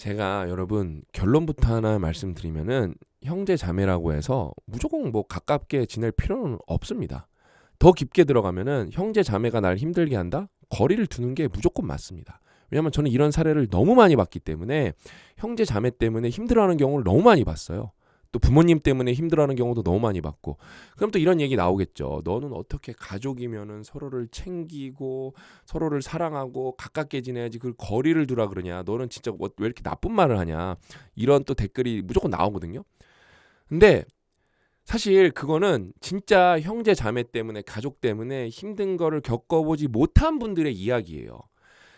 제가 여러분 결론부터 하나 말씀드리면은 형제 자매라고 해서 무조건 뭐 가깝게 지낼 필요는 없습니다. 더 깊게 들어가면은 형제 자매가 날 힘들게 한다? 거리를 두는 게 무조건 맞습니다. 왜냐면 저는 이런 사례를 너무 많이 봤기 때문에 형제 자매 때문에 힘들어하는 경우를 너무 많이 봤어요. 또 부모님 때문에 힘들어하는 경우도 너무 많이 봤고, 그럼 또 이런 얘기 나오겠죠. 너는 어떻게 가족이면은 서로를 챙기고 서로를 사랑하고 가깝게 지내야지 그걸 거리를 두라 그러냐. 너는 진짜 왜 이렇게 나쁜 말을 하냐. 이런 또 댓글이 무조건 나오거든요. 근데 사실 그거는 진짜 형제 자매 때문에 가족 때문에 힘든 거를 겪어보지 못한 분들의 이야기예요.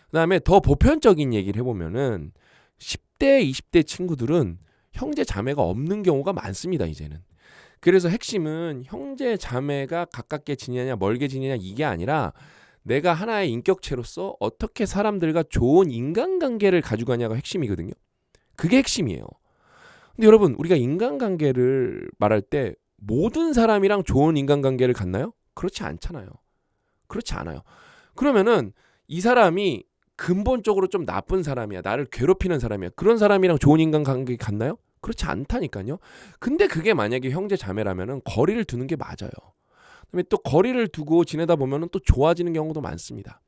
그다음에 더 보편적인 얘기를 해보면은 10대, 20대 친구들은 형제 자매가 없는 경우가 많습니다, 이제는. 그래서 핵심은 형제 자매가 가깝게 지내냐 멀게 지내냐 이게 아니라 내가 하나의 인격체로서 어떻게 사람들과 좋은 인간관계를 가져가냐가 핵심이거든요. 그게 핵심이에요. 근데 여러분, 우리가 인간관계를 말할 때 모든 사람이랑 좋은 인간관계를 갖나요? 그렇지 않잖아요. 그렇지 않아요. 그러면은 이 사람이 근본적으로 좀 나쁜 사람이야. 나를 괴롭히는 사람이야. 그런 사람이랑 좋은 인간관계 갖나요? 그렇지 않다니까요. 근데 그게 만약에 형제 자매라면은 거리를 두는 게 맞아요. 그다음에 또 거리를 두고 지내다 보면은 또 좋아지는 경우도 많습니다.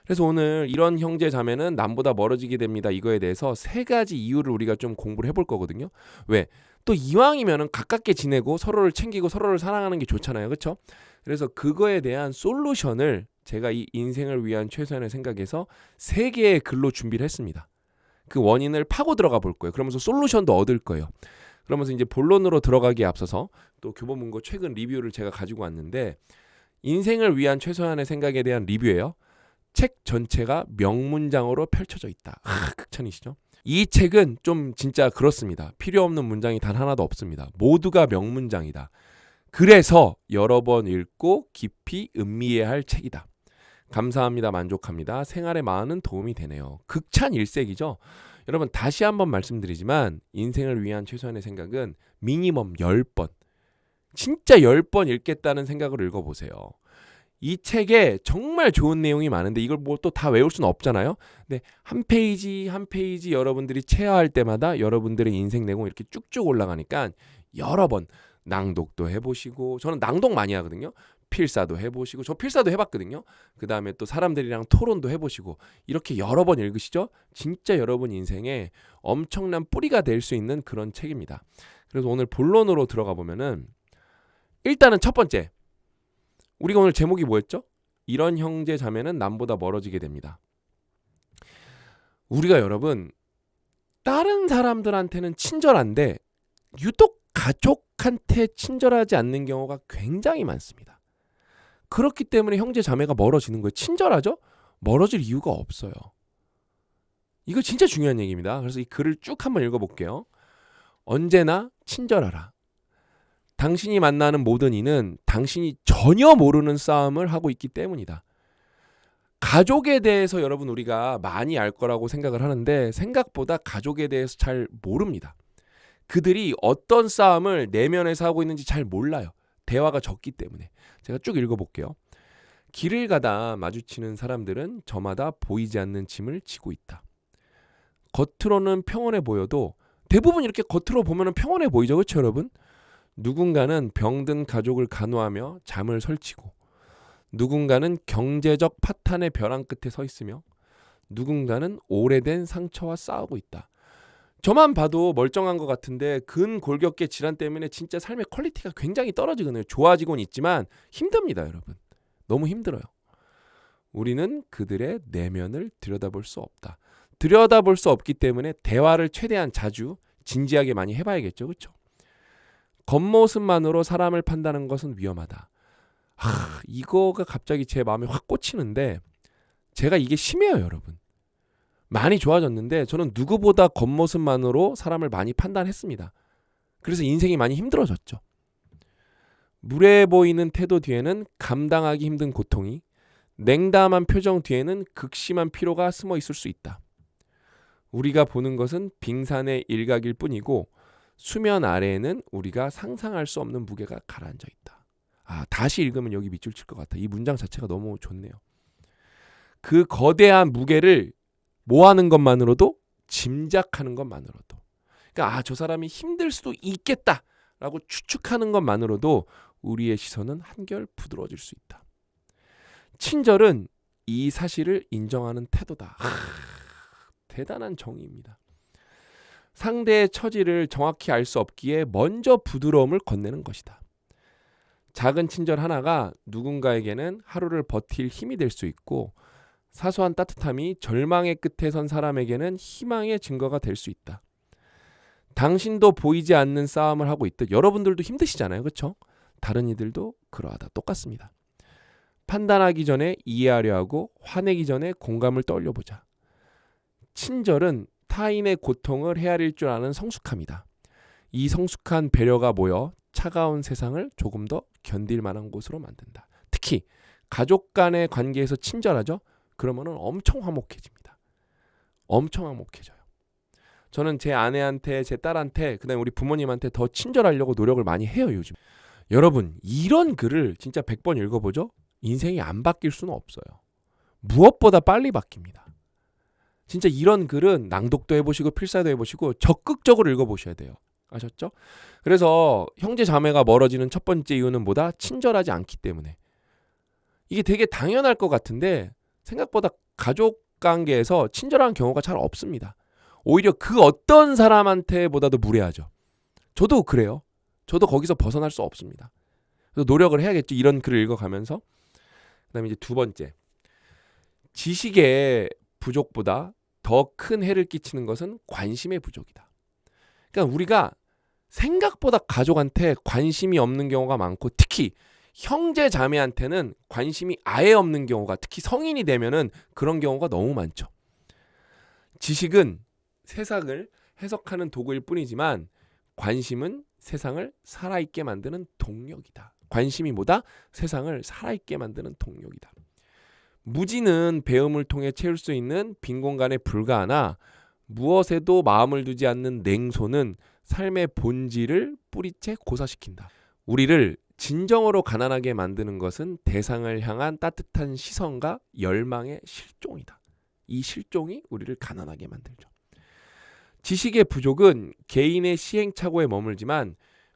그래서 오늘 이런 형제 자매는 남보다 멀어지게 됩니다. 이거에 대해서 세 가지 이유를 우리가 좀 공부를 해볼 거거든요. 왜? 또 이왕이면은 가깝게 지내고 서로를 챙기고 서로를 사랑하는 게 좋잖아요. 그렇죠? 그래서 그거에 대한 솔루션을 제가 이 인생을 위한 최선의 생각에서 세 개의 글로 준비를 했습니다. 그 원인을 파고 들어가 볼 거예요. 그러면서 솔루션도 얻을 거예요. 그러면서 이제 본론으로 들어가기에 앞서서 또 교보문고 최근 리뷰를 제가 가지고 왔는데, 인생을 위한 최소한의 생각에 대한 리뷰예요. 책 전체가 명문장으로 펼쳐져 있다. 극찬이시죠? 이 책은 좀 진짜 그렇습니다. 필요 없는 문장이 단 하나도 없습니다. 모두가 명문장이다. 그래서 여러 번 읽고 깊이 음미해야 할 책이다. 감사합니다. 만족합니다. 생활에 많은 도움이 되네요. 극찬 일색이죠. 여러분, 다시 한번 말씀드리지만 인생을 위한 최소한의 생각은 미니멈 10번, 진짜 10번 읽겠다는 생각으로 읽어보세요. 이 책에 정말 좋은 내용이 많은데 이걸 뭐 또 다 외울 수는 없잖아요. 근데 한 페이지 한 페이지 여러분들이 체화할 때마다 여러분들의 인생 내용이 이렇게 쭉쭉 올라가니까 여러 번 낭독도 해보시고, 저는 낭독 많이 하거든요. 필사도 해보시고, 저 필사도 해봤거든요. 그 다음에 또 사람들이랑 토론도 해보시고, 이렇게 여러 번 읽으시죠. 진짜 여러분 인생에 엄청난 뿌리가 될 수 있는 그런 책입니다. 그래서 오늘 본론으로 들어가 보면은, 일단은 첫 번째, 우리가 오늘 제목이 뭐였죠? 이런 형제 자매는 남보다 멀어지게 됩니다. 우리가 여러분 다른 사람들한테는 친절한데 유독 가족한테 친절하지 않는 경우가 굉장히 많습니다. 그렇기 때문에 형제 자매가 멀어지는 거예요. 친절하죠? 멀어질 이유가 없어요. 이거 진짜 중요한 얘기입니다. 그래서 이 글을 쭉 한번 읽어볼게요. 언제나 친절하라. 당신이 만나는 모든 이는 당신이 전혀 모르는 싸움을 하고 있기 때문이다. 가족에 대해서 여러분 우리가 많이 알 거라고 생각을 하는데 생각보다 가족에 대해서 잘 모릅니다. 그들이 어떤 싸움을 내면에서 하고 있는지 잘 몰라요. 대화가 적기 때문에. 제가 쭉 읽어볼게요. 길을 가다 마주치는 사람들은 저마다 보이지 않는 짐을 지고 있다. 겉으로는 평온해 보여도 대부분 이렇게 겉으로 보면 평온해 보이죠. 그렇죠 여러분? 누군가는 병든 가족을 간호하며 잠을 설치고, 누군가는 경제적 파탄의 벼랑 끝에 서 있으며, 누군가는 오래된 상처와 싸우고 있다. 저만 봐도 멀쩡한 것 같은데 근골격계 질환 때문에 진짜 삶의 퀄리티가 굉장히 떨어지거든요. 좋아지곤 있지만 힘듭니다 여러분. 너무 힘들어요. 우리는 그들의 내면을 들여다볼 수 없다. 들여다볼 수 없기 때문에 대화를 최대한 자주 진지하게 많이 해봐야겠죠. 그렇죠? 겉모습만으로 사람을 판단하는 것은 위험하다. 이거가 갑자기 제 마음에 확 꽂히는데, 제가 이게 심해요 여러분. 많이 좋아졌는데 저는 누구보다 겉모습만으로 사람을 많이 판단했습니다. 그래서 인생이 많이 힘들어졌죠. 무례해 보이는 태도 뒤에는 감당하기 힘든 고통이, 냉담한 표정 뒤에는 극심한 피로가 숨어 있을 수 있다. 우리가 보는 것은 빙산의 일각일 뿐이고 수면 아래에는 우리가 상상할 수 없는 무게가 가라앉아 있다. 다시 읽으면 여기 밑줄 칠 것 같아. 이 문장 자체가 너무 좋네요. 그 거대한 무게를 모아는 것만으로도 짐작하는 것만으로도, 그러니까 저 사람이 힘들 수도 있겠다라고 추측하는 것만으로도 우리의 시선은 한결 부드러워질 수 있다. 친절은 이 사실을 인정하는 태도다. 대단한 정의입니다. 상대의 처지를 정확히 알 수 없기에 먼저 부드러움을 건네는 것이다. 작은 친절 하나가 누군가에게는 하루를 버틸 힘이 될 수 있고, 사소한 따뜻함이 절망의 끝에 선 사람에게는 희망의 증거가 될 수 있다. 당신도 보이지 않는 싸움을 하고 있듯 여러분들도 힘드시잖아요. 그렇죠? 다른 이들도 그러하다. 똑같습니다. 판단하기 전에 이해하려 하고 화내기 전에 공감을 떠올려보자. 친절은 타인의 고통을 헤아릴 줄 아는 성숙함이다. 이 성숙한 배려가 모여 차가운 세상을 조금 더 견딜 만한 곳으로 만든다. 특히 가족 간의 관계에서 친절하죠? 그러면은 엄청 화목해집니다. 엄청 화목해져요. 저는 제 아내한테, 제 딸한테, 그다음에 우리 부모님한테 더 친절하려고 노력을 많이 해요, 요즘. 여러분, 이런 글을 진짜 100번 읽어보죠? 인생이 안 바뀔 수는 없어요. 무엇보다 빨리 바뀝니다. 진짜 이런 글은 낭독도 해보시고 필사도 해보시고 적극적으로 읽어보셔야 돼요. 아셨죠? 그래서 형제 자매가 멀어지는 첫 번째 이유는 뭐다? 친절하지 않기 때문에. 이게 되게 당연할 것 같은데 생각보다 가족 관계에서 친절한 경우가 잘 없습니다. 오히려 그 어떤 사람한테보다도 무례하죠. 저도 그래요. 저도 거기서 벗어날 수 없습니다. 그래서 노력을 해야겠죠. 이런 글을 읽어가면서. 그다음에 이제 두 번째, 지식의 부족보다 더 큰 해를 끼치는 것은 관심의 부족이다. 그러니까 우리가 생각보다 가족한테 관심이 없는 경우가 많고, 특히 형제 자매한테는 관심이 아예 없는 경우가, 특히 성인이 되면은 그런 경우가 너무 많죠. 지식은 세상을 해석하는 도구일 뿐이지만 관심은 세상을 살아있게 만드는 동력이다. 관심이 뭐다? 세상을 살아있게 만드는 동력이다. 무지는 배움을 통해 채울 수 있는 빈 공간에 불과하나 무엇에도 마음을 두지 않는 냉소는 삶의 본질을 뿌리채 고사시킨다. 우리를 진정으로 가난하게 만드는 것은 대상을 향한 따뜻한 시선과 열망의 실종이다. 이 실종이 우리를 가난하게 만들죠. 지식의 부족은 개인의 시행착오에 머물지만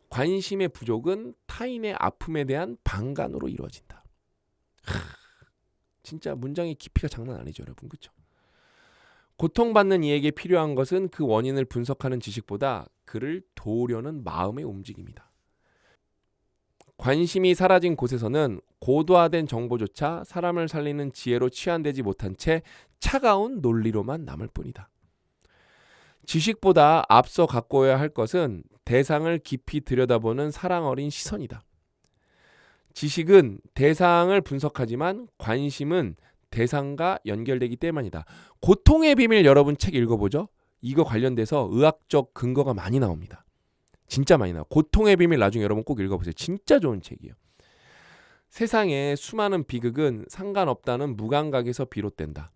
관심의 부족은 타인의 아픔에 대한 방관으로 이루어진다. 진짜 문장의 깊이가 장난 아니죠, 여러분. 그렇죠? 고통받는 이에게 필요한 것은 그 원인을 분석하는 지식보다 그를 도우려는 마음의 움직임이다. 관심이 사라진 곳에서는 고도화된 정보조차 사람을 살리는 지혜로 치환되지 못한 채 차가운 논리로만 남을 뿐이다. 지식보다 앞서 가꿔야 할 것은 대상을 깊이 들여다보는 사랑 어린 시선이다. 지식은 대상을 분석하지만 관심은 대상과 연결되기 때문이다. 고통의 비밀 여러분 책 읽어보죠. 이거 관련돼서 의학적 근거가 많이 나옵니다. 진짜 많이 나와요. 고통의 비밀 나중에 여러분 꼭 읽어보세요. 진짜 좋은 책이에요. 세상의 수많은 비극은 상관없다는 무감각에서 비롯된다.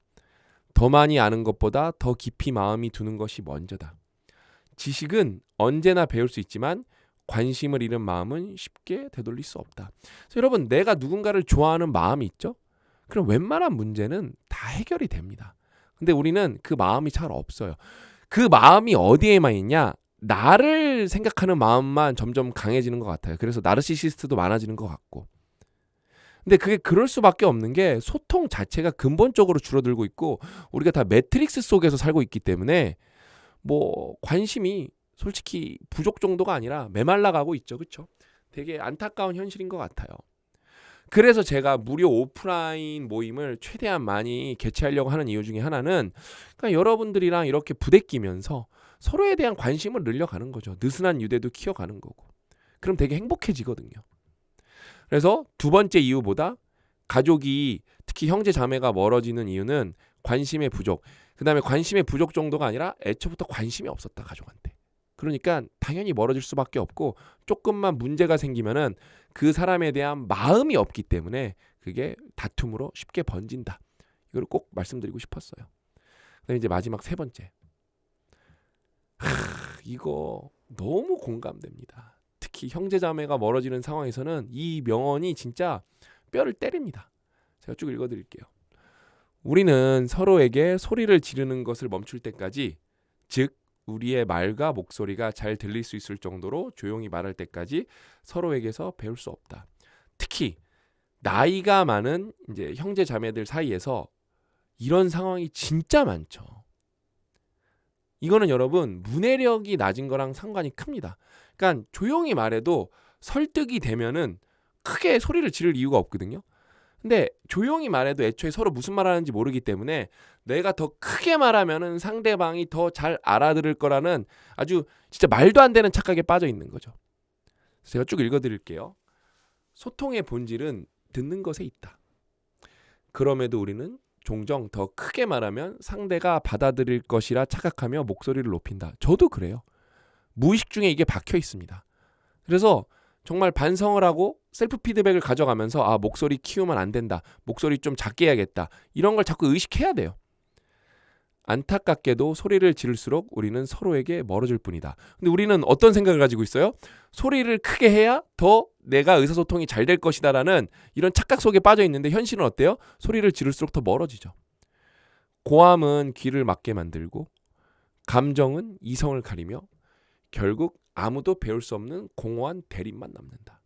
더 많이 아는 것보다 더 깊이 마음이 두는 것이 먼저다. 지식은 언제나 배울 수 있지만 관심을 잃은 마음은 쉽게 되돌릴 수 없다. 그래서 여러분, 내가 누군가를 좋아하는 마음이 있죠? 그럼 웬만한 문제는 다 해결이 됩니다. 근데 우리는 그 마음이 잘 없어요. 그 마음이 어디에만 있냐? 나를 생각하는 마음만 점점 강해지는 것 같아요. 그래서 나르시시스트도 많아지는 것 같고. 근데 그게 그럴 수밖에 없는 게 소통 자체가 근본적으로 줄어들고 있고 우리가 다 매트릭스 속에서 살고 있기 때문에 뭐 관심이 솔직히 부족 정도가 아니라 메말라가고 있죠. 그렇죠? 되게 안타까운 현실인 것 같아요. 그래서 제가 무료 오프라인 모임을 최대한 많이 개최하려고 하는 이유 중에 하나는 그러니까 여러분들이랑 이렇게 부대끼면서 서로에 대한 관심을 늘려가는 거죠. 느슨한 유대도 키워가는 거고. 그럼 되게 행복해지거든요. 그래서 두 번째 이유보다 가족이, 특히 형제 자매가 멀어지는 이유는 관심의 부족. 그 다음에 관심의 부족 정도가 아니라 애초부터 관심이 없었다, 가족한테. 그러니까 당연히 멀어질 수밖에 없고 조금만 문제가 생기면은 그 사람에 대한 마음이 없기 때문에 그게 다툼으로 쉽게 번진다. 이걸 꼭 말씀드리고 싶었어요. 그다음에 이제 마지막 세 번째. 이거 너무 공감됩니다. 특히 형제자매가 멀어지는 상황에서는 이 명언이 진짜 뼈를 때립니다. 제가 쭉 읽어드릴게요. 우리는 서로에게 소리를 지르는 것을 멈출 때까지 즉 우리의 말과 목소리가 잘 들릴 수 있을 정도로 조용히 말할 때까지 서로에게서 배울 수 없다. 특히 나이가 많은 이제 형제 자매들 사이에서 이런 상황이 진짜 많죠. 이거는 여러분 문해력이 낮은 거랑 상관이 큽니다. 그러니까 조용히 말해도 설득이 되면은 크게 소리를 지를 이유가 없거든요. 근데 조용히 말해도 애초에 서로 무슨 말하는지 모르기 때문에 내가 더 크게 말하면은 상대방이 더 잘 알아들을 거라는 아주 진짜 말도 안 되는 착각에 빠져 있는 거죠. 제가 쭉 읽어드릴게요. 소통의 본질은 듣는 것에 있다. 그럼에도 우리는 종종 더 크게 말하면 상대가 받아들일 것이라 착각하며 목소리를 높인다. 저도 그래요. 무의식 중에 이게 박혀 있습니다. 그래서 정말 반성을 하고 셀프 피드백을 가져가면서 아, 목소리 키우면 안 된다. 목소리 좀 작게 해야겠다. 이런 걸 자꾸 의식해야 돼요. 안타깝게도 소리를 지를수록 우리는 서로에게 멀어질 뿐이다. 근데 우리는 어떤 생각을 가지고 있어요? 소리를 크게 해야 더 내가 의사소통이 잘 될 것이다라는 이런 착각 속에 빠져 있는데 현실은 어때요? 소리를 지를수록 더 멀어지죠. 고함은 귀를 막게 만들고 감정은 이성을 가리며 결국 아무도 배울 수 없는 공허한 대립만 남는다.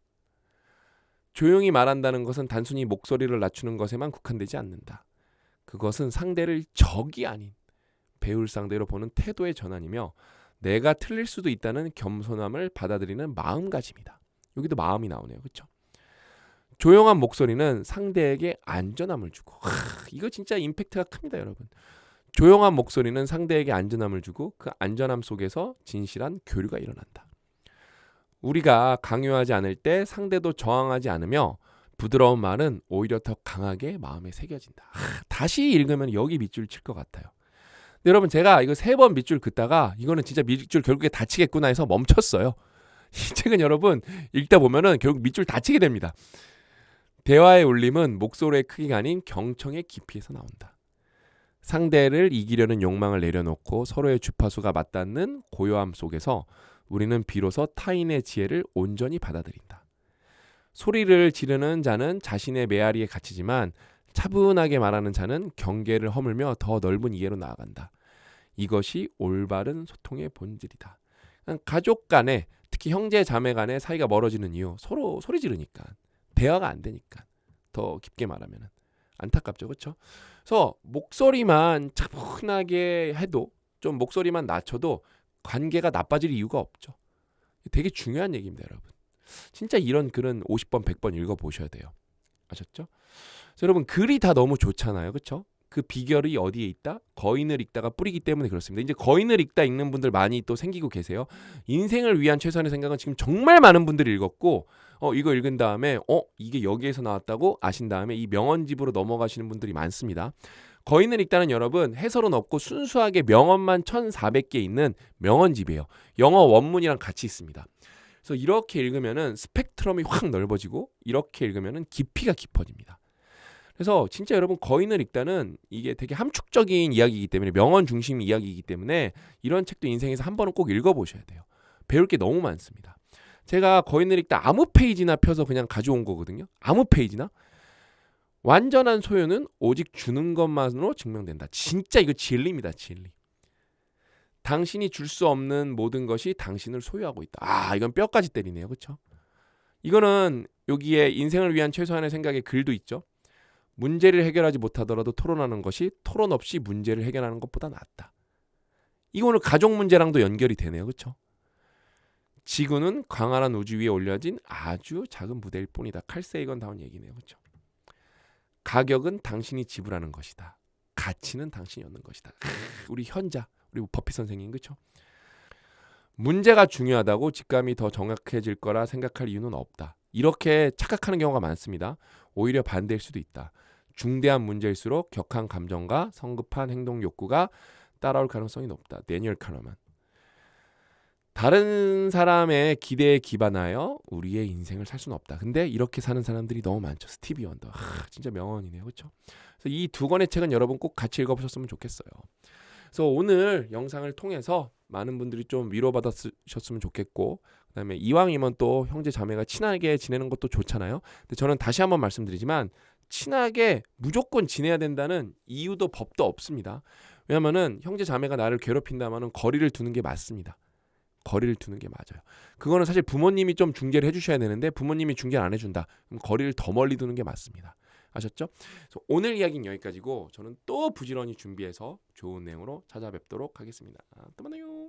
조용히 말한다는 것은 단순히 목소리를 낮추는 것에만 국한되지 않는다. 그것은 상대를 적이 아닌 배울 상대로 보는 태도의 전환이며 내가 틀릴 수도 있다는 겸손함을 받아들이는 마음가짐이다. 여기도 마음이 나오네요. 그렇죠? 조용한 목소리는 상대에게 안전함을 주고 이거 진짜 임팩트가 큽니다, 여러분. 조용한 목소리는 상대에게 안전함을 주고 그 안전함 속에서 진실한 교류가 일어난다. 우리가 강요하지 않을 때 상대도 저항하지 않으며 부드러운 말은 오히려 더 강하게 마음에 새겨진다. 다시 읽으면 여기 밑줄 칠 것 같아요. 근데 여러분 제가 이거 3번 밑줄 긋다가 이거는 진짜 밑줄 결국에 다치겠구나 해서 멈췄어요. 이 책은 여러분 읽다 보면은 결국 밑줄 다치게 됩니다. 대화의 울림은 목소리의 크기가 아닌 경청의 깊이에서 나온다. 상대를 이기려는 욕망을 내려놓고 서로의 주파수가 맞닿는 고요함 속에서 우리는 비로소 타인의 지혜를 온전히 받아들인다. 소리를 지르는 자는 자신의 메아리에 갇히지만 차분하게 말하는 자는 경계를 허물며 더 넓은 이해로 나아간다. 이것이 올바른 소통의 본질이다. 가족 간에 특히 형제 자매 간에 사이가 멀어지는 이유 서로 소리 지르니까 대화가 안 되니까 더 깊게 말하면 안타깝죠. 그렇죠? 그래서 목소리만 차분하게 해도 좀 목소리만 낮춰도 관계가 나빠질 이유가 없죠. 되게 중요한 얘기입니다, 여러분. 진짜 이런 글은 50번, 100번 읽어보셔야 돼요. 아셨죠? 그래서 여러분 글이 다 너무 좋잖아요. 그렇죠? 그 비결이 어디에 있다? 거인을 읽다가 뿌리기 때문에 그렇습니다. 이제 거인을 읽다 읽는 분들 많이 또 생기고 계세요. 인생을 위한 최선의 생각은 지금 정말 많은 분들이 읽었고 이거 읽은 다음에 이게 여기에서 나왔다고 아신 다음에 이 명언집으로 넘어가시는 분들이 많습니다. 거인을 읽다는 여러분 해설은 없고 순수하게 명언만 1400개 있는 명언집이에요. 영어 원문이랑 같이 있습니다. 그래서 이렇게 읽으면은 스펙트럼이 확 넓어지고 이렇게 읽으면은 깊이가 깊어집니다. 그래서 진짜 여러분 거인을 읽다는 이게 되게 함축적인 이야기이기 때문에 명언 중심 이야기이기 때문에 이런 책도 인생에서 한 번은 꼭 읽어보셔야 돼요. 배울 게 너무 많습니다. 제가 거인을 읽다 아무 페이지나 펴서 그냥 가져온 거거든요. 아무 페이지나. 완전한 소유는 오직 주는 것만으로 증명된다. 진짜 이거 진리입니다. 진리. 당신이 줄 수 없는 모든 것이 당신을 소유하고 있다. 이건 뼈까지 때리네요. 그렇죠? 이거는 여기에 인생을 위한 최소한의 생각의 글도 있죠. 문제를 해결하지 못하더라도 토론하는 것이 토론 없이 문제를 해결하는 것보다 낫다. 이거는 가족 문제랑도 연결이 되네요. 그렇죠? 지구는 광활한 우주 위에 올려진 아주 작은 무대일 뿐이다. 칼 세이건 다운 얘기네요. 그렇죠? 가격은 당신이 지불하는 것이다. 가치는 당신이 얻는 것이다. 우리 현자, 우리 버핏 선생님 그렇죠? 문제가 중요하다고 직감이 더 정확해질 거라 생각할 이유는 없다. 이렇게 착각하는 경우가 많습니다. 오히려 반대일 수도 있다. 중대한 문제일수록 격한 감정과 성급한 행동 욕구가 따라올 가능성이 높다. 데니얼 카너만. 다른 사람의 기대에 기반하여 우리의 인생을 살 수는 없다. 근데 이렇게 사는 사람들이 너무 많죠. 스티비 원더. 진짜 명언이네요. 그렇죠? 그래서 이 두 권의 책은 여러분 꼭 같이 읽어보셨으면 좋겠어요. 그래서 오늘 영상을 통해서 많은 분들이 좀 위로받았으면 좋겠고 그다음에 이왕이면 또 형제 자매가 친하게 지내는 것도 좋잖아요. 근데 저는 다시 한번 말씀드리지만 친하게 무조건 지내야 된다는 이유도 법도 없습니다. 왜냐면은 형제 자매가 나를 괴롭힌다면은 거리를 두는 게 맞습니다. 거리를 두는 게 맞아요. 그거는 사실 부모님이 좀 중재를 해주셔야 되는데 부모님이 중재를 안 해준다. 그럼 거리를 더 멀리 두는 게 맞습니다. 아셨죠? 그래서 오늘 이야기는 여기까지고 저는 또 부지런히 준비해서 좋은 내용으로 찾아뵙도록 하겠습니다. 또 만나요.